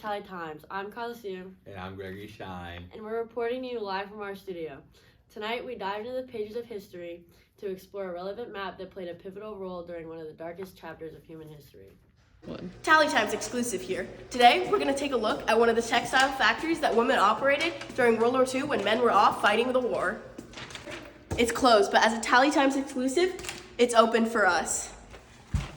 Tally Times. I'm Carla Sue. And I'm Gregory Shine. And we're reporting to you live from our studio. Tonight, we dive into the pages of history to explore a relevant map that played a pivotal role during one of the darkest chapters of human history. Tally Times exclusive here. Today, we're going to take a look at one of the textile factories that women operated during World War II when men were off fighting the war. It's closed, but as a Tally Times exclusive, it's open for us.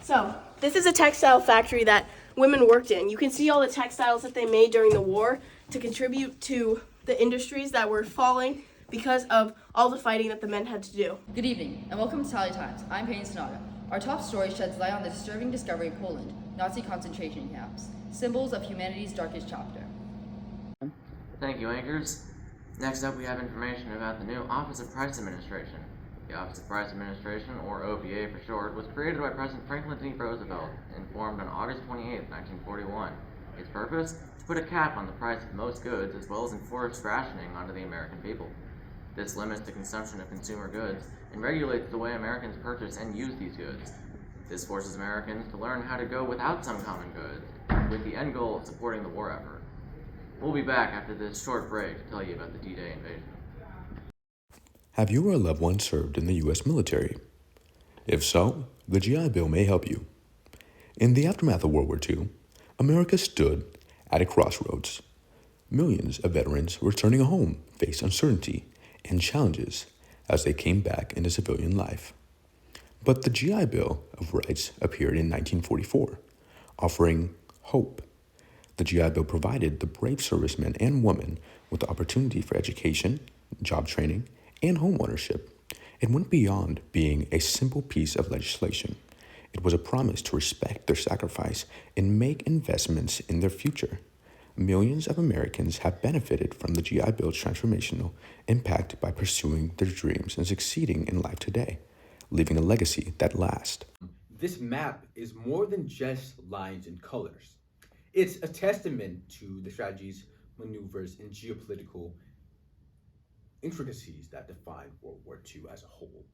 So, this is a textile factory that women worked in. You can see all the textiles that they made during the war to contribute to the industries that were falling because of all the fighting that the men had to do. Good evening, and welcome to Tally Times. I'm Senaga. Our top story sheds light on the disturbing discovery of Poland, Nazi concentration camps, symbols of humanity's darkest chapter. Thank you, anchors. Next up, we have information about the new Office of Price Administration. The Office of Price Administration, or OPA for short, was created by President Franklin D. Roosevelt and formed on August 28, 1941. Its purpose? To put a cap on the price of most goods as well as enforce rationing onto the American people. This limits the consumption of consumer goods and regulates the way Americans purchase and use these goods. This forces Americans to learn how to go without some common goods, with the end goal of supporting the war effort. We'll be back after this short break to tell you about the D-Day invasion. Have you or a loved one served in the U.S. military? If so, the GI Bill may help you. In the aftermath of World War II, America stood at a crossroads. Millions of veterans returning home faced uncertainty and challenges as they came back into civilian life. But the GI Bill of Rights appeared in 1944, offering hope. The GI Bill provided the brave servicemen and women with the opportunity for education, job training, and home ownership. It went beyond being a simple piece of legislation. It was a promise to respect their sacrifice and make investments in their future. Millions of Americans have benefited from the GI Bill's transformational impact by pursuing their dreams and succeeding in life today, leaving a legacy that lasts. This map is more than just lines and colors. It's a testament to the strategies, maneuvers, and geopolitical intricacies that defined World War II as a whole.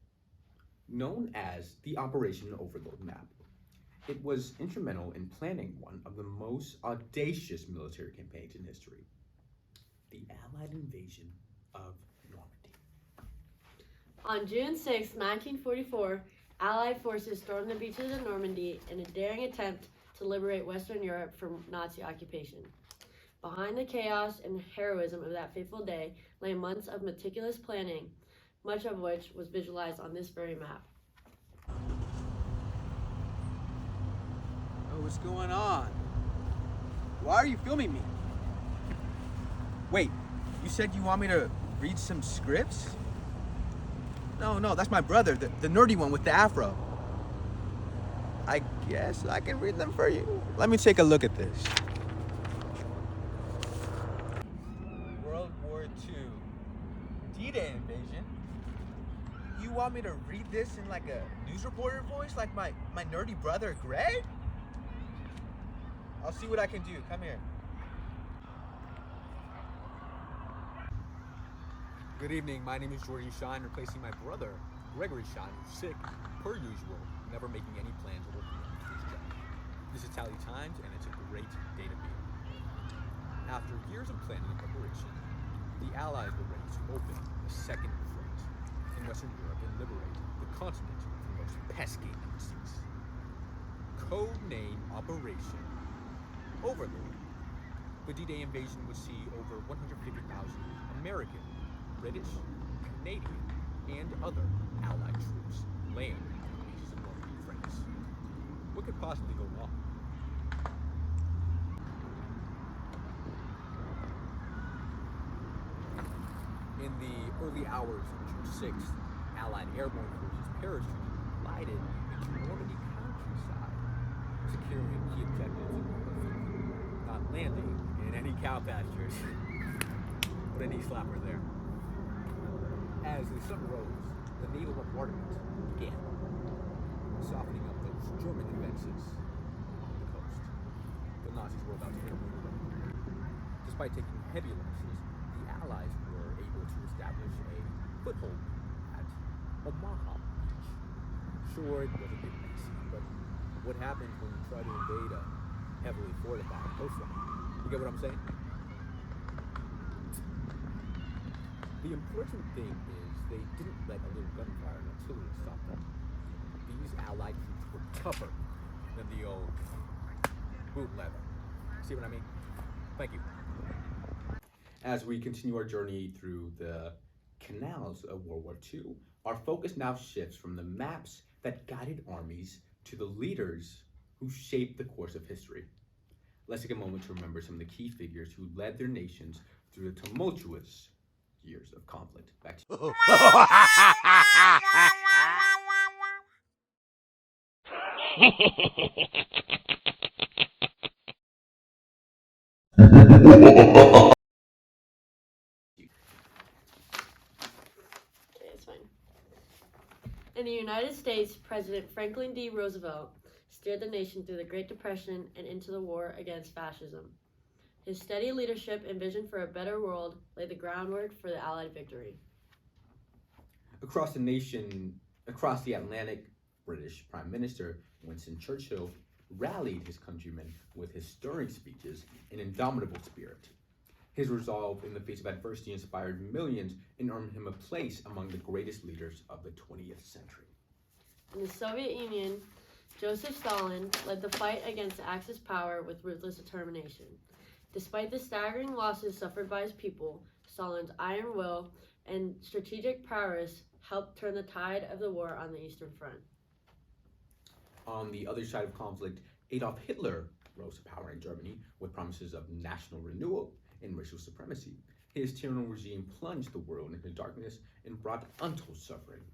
Known as the Operation Overlord Map, it was instrumental in planning one of the most audacious military campaigns in history, the Allied invasion of Normandy. On June 6, 1944, Allied forces stormed the beaches of Normandy in a daring attempt to liberate Western Europe from Nazi occupation. Behind the chaos and heroism of that fateful day lay months of meticulous planning, much of which was visualized on this very map. Oh, what's going on? Why are you filming me? Wait, you said you want me to read some scripts? No, that's my brother, the nerdy one with the afro. I guess I can read them for you. Let me take a look at this. World War II, D-Day invasion. You want me to read this in like a news reporter voice, like my nerdy brother Greg? I'll see what I can do. Come here. Good evening. My name is Jordan Shine, replacing my brother, Gregory Shine, who's sick, per usual, never making any plans or working on his job. This is Tally Times, and it's a great day to be. After years of planning and preparation, the Allies were ready to open a second front in Western Europe and liberate the continent from those pesky Nazis. Code name Operation Overlord. The D-Day invasion would see over 150,000 American, British, Canadian, and other Allied troops land on the beaches of Normandy, France. What could possibly go wrong? In the early hours of June 6th, Allied airborne forces parachuted and glided into Normandy countryside, securing key objectives, not landing in any cow pastures. What a knee slapper there. As the sun rose, the naval bombardment began, softening up those German defenses on the coast. The Nazis were about to hit a move. Despite taking heavy losses, the Allies were able to establish a foothold at Omaha Beach. Sure, it was a bit messy, but what happens when you try to invade a heavily fortified coastline? You get what I'm saying? The important thing is they didn't let a little gunfire and artillery stop them. These Allied troops were tougher than the old boot leather. See what I mean? Thank you. As we continue our journey through the canals of World War II, our focus now shifts from the maps that guided armies to the leaders who shaped the course of history. Let's take a moment to remember some of the key figures who led their nations through the tumultuous years of conflict. Back to you. Okay, it's fine. In the United States, President Franklin D. Roosevelt steered the nation through the Great Depression and into the war against fascism. His steady leadership and vision for a better world laid the groundwork for the Allied victory. Across the Atlantic, British Prime Minister Winston Churchill rallied his countrymen with his stirring speeches and indomitable spirit. His resolve in the face of adversity inspired millions and earned him a place among the greatest leaders of the 20th century. In the Soviet Union, Joseph Stalin led the fight against the Axis power with ruthless determination. Despite the staggering losses suffered by his people, Stalin's iron will and strategic prowess helped turn the tide of the war on the Eastern Front. On the other side of conflict, Adolf Hitler rose to power in Germany with promises of national renewal and racial supremacy. His tyrannical regime plunged the world into darkness and brought untold suffering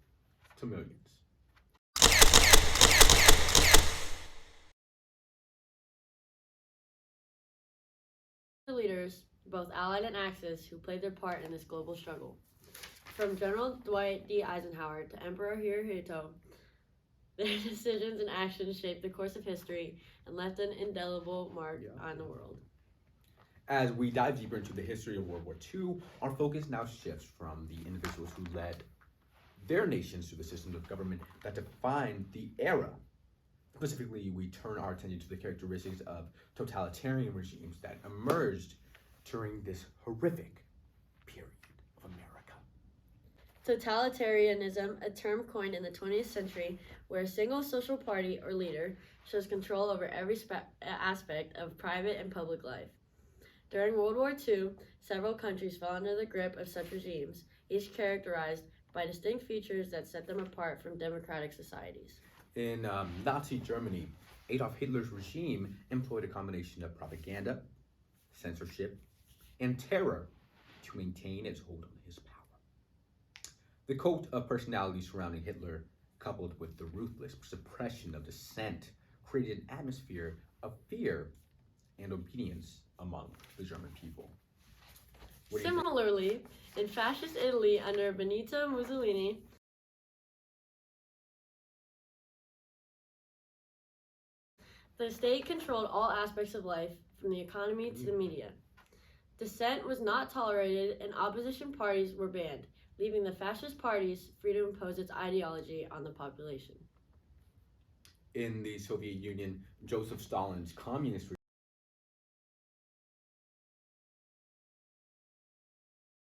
to millions. The leaders, both Allied and Axis, who played their part in this global struggle. From General Dwight D. Eisenhower to Emperor Hirohito, their decisions and actions shaped the course of history and left an indelible mark on the world. As we dive deeper into the history of World War II, our focus now shifts from the individuals who led their nations to the systems of government that defined the era. Specifically, we turn our attention to the characteristics of totalitarian regimes that emerged during this horrific period of America. Totalitarianism, a term coined in the 20th century, where a single social party or leader shows control over every aspect of private and public life. During World War II, several countries fell under the grip of such regimes, each characterized by distinct features that set them apart from democratic societies. In Nazi Germany, Adolf Hitler's regime employed a combination of propaganda, censorship, and terror to maintain its hold on his power. The cult of personality surrounding Hitler, coupled with the ruthless suppression of dissent, created an atmosphere of fear and obedience among the German people. Similarly, in fascist Italy under Benito Mussolini, the state controlled all aspects of life, from the economy to the media. Dissent was not tolerated and opposition parties were banned, leaving the fascist parties free to impose its ideology on the population. In the Soviet Union, Joseph Stalin's communist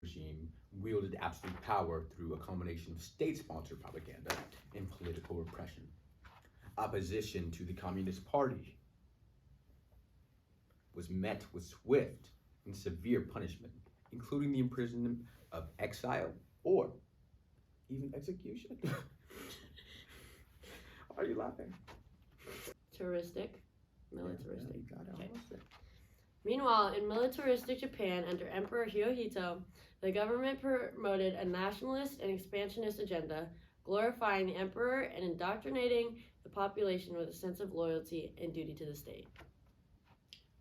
regime wielded absolute power through a combination of state-sponsored propaganda and political repression. Opposition to the Communist Party was met with swift and severe punishment, including the imprisonment of exile or even execution. Why are you laughing? Militaristic. Yeah, you got it. Okay. Almost there. Meanwhile, in militaristic Japan under Emperor Hirohito, the government promoted a nationalist and expansionist agenda, glorifying the emperor and indoctrinating the population with a sense of loyalty and duty to the state.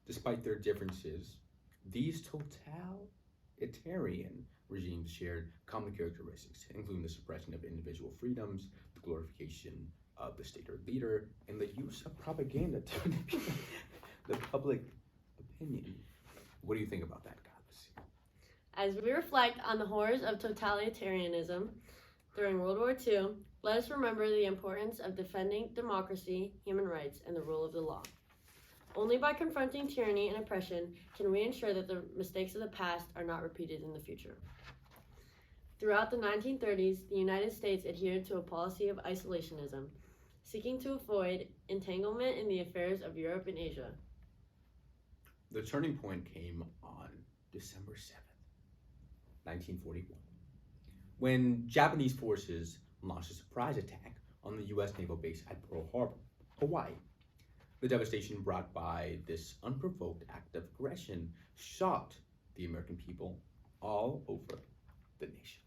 Despite their differences, these totalitarian regimes shared common characteristics, including the suppression of individual freedoms, the glorification of the state or leader, and the use of propaganda to manipulate the public opinion. What do you think about that, guys? As we reflect on the horrors of totalitarianism during World War II, let us remember the importance of defending democracy, human rights, and the rule of the law. Only by confronting tyranny and oppression can we ensure that the mistakes of the past are not repeated in the future. Throughout the 1930s, the United States adhered to a policy of isolationism, seeking to avoid entanglement in the affairs of Europe and Asia. The turning point came on December 7th, 1941, when Japanese forces launched a surprise attack on the U.S. naval base at Pearl Harbor, Hawaii. The devastation brought by this unprovoked act of aggression shocked the American people all over the nation.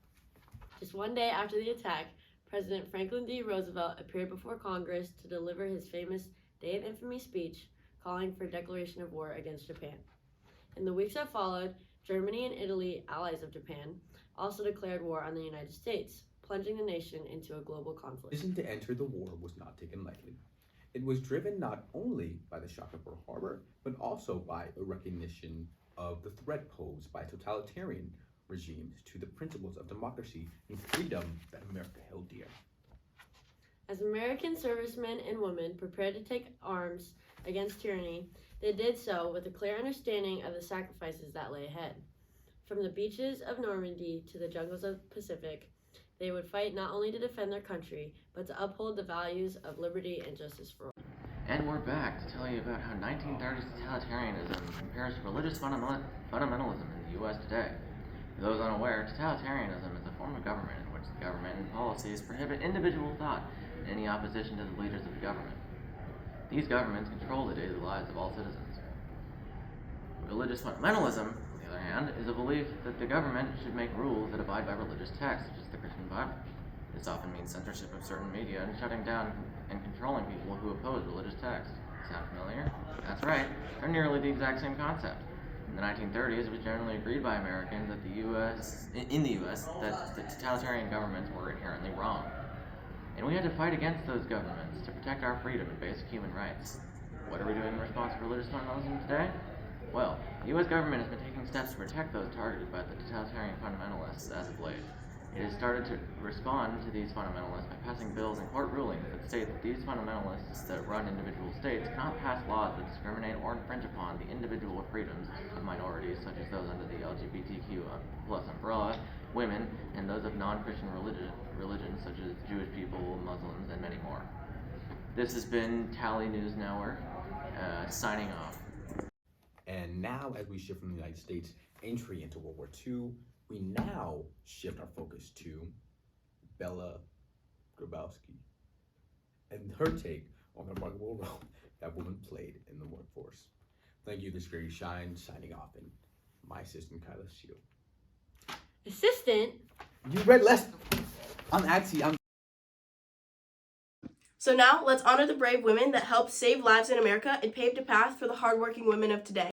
Just one day after the attack, President Franklin D. Roosevelt appeared before Congress to deliver his famous Day of Infamy speech calling for a declaration of war against Japan. In the weeks that followed, Germany and Italy, allies of Japan, also declared war on the United States, plunging the nation into a global conflict. The decision to enter the war was not taken lightly. It was driven not only by the shock of Pearl Harbor, but also by a recognition of the threat posed by totalitarian regimes to the principles of democracy and freedom that America held dear. As American servicemen and women prepared to take arms against tyranny, they did so with a clear understanding of the sacrifices that lay ahead. From the beaches of Normandy to the jungles of the Pacific, they would fight not only to defend their country, but to uphold the values of liberty and justice for all. And we're back to tell you about how 1930s totalitarianism compares to religious fundamentalism in the U.S. today. For those unaware, totalitarianism is a form of government in which the government and policies prohibit individual thought and any opposition to the leaders of the government. These governments control the daily lives of all citizens. Religious fundamentalism, on the other hand, is a belief that the government should make rules that abide by religious texts, such as the Christian Bible. This often means censorship of certain media and shutting down and controlling people who oppose religious texts. Sound familiar? That's right, they're nearly the exact same concept. In the 1930s, it was generally agreed by Americans that in the U.S., that the totalitarian governments were inherently wrong. And we had to fight against those governments to protect our freedom and basic human rights. What are we doing in response to religious fundamentalism today? Well, the U.S. government has been taking steps to protect those targeted by the totalitarian fundamentalists as of late. It has started to respond to these fundamentalists by passing bills and court rulings that state that these fundamentalists that run individual states cannot pass laws that discriminate or infringe upon the individual freedoms of minorities, such as those under the LGBTQ plus umbrella, women, and those of non-Christian religions, such as Jewish people, Muslims, and many more. This has been Tally News Network, signing off. And now, as we shift from the United States entry into World War II, we now shift our focus to Bella Grabowski and her take on the remarkable role that woman played in the workforce. Thank you, this is Gregory Shine, signing off, and my assistant, Kyla Shield. Assistant? You read less. I'm So now, let's honor the brave women that helped save lives in America and paved a path for the hardworking women of today.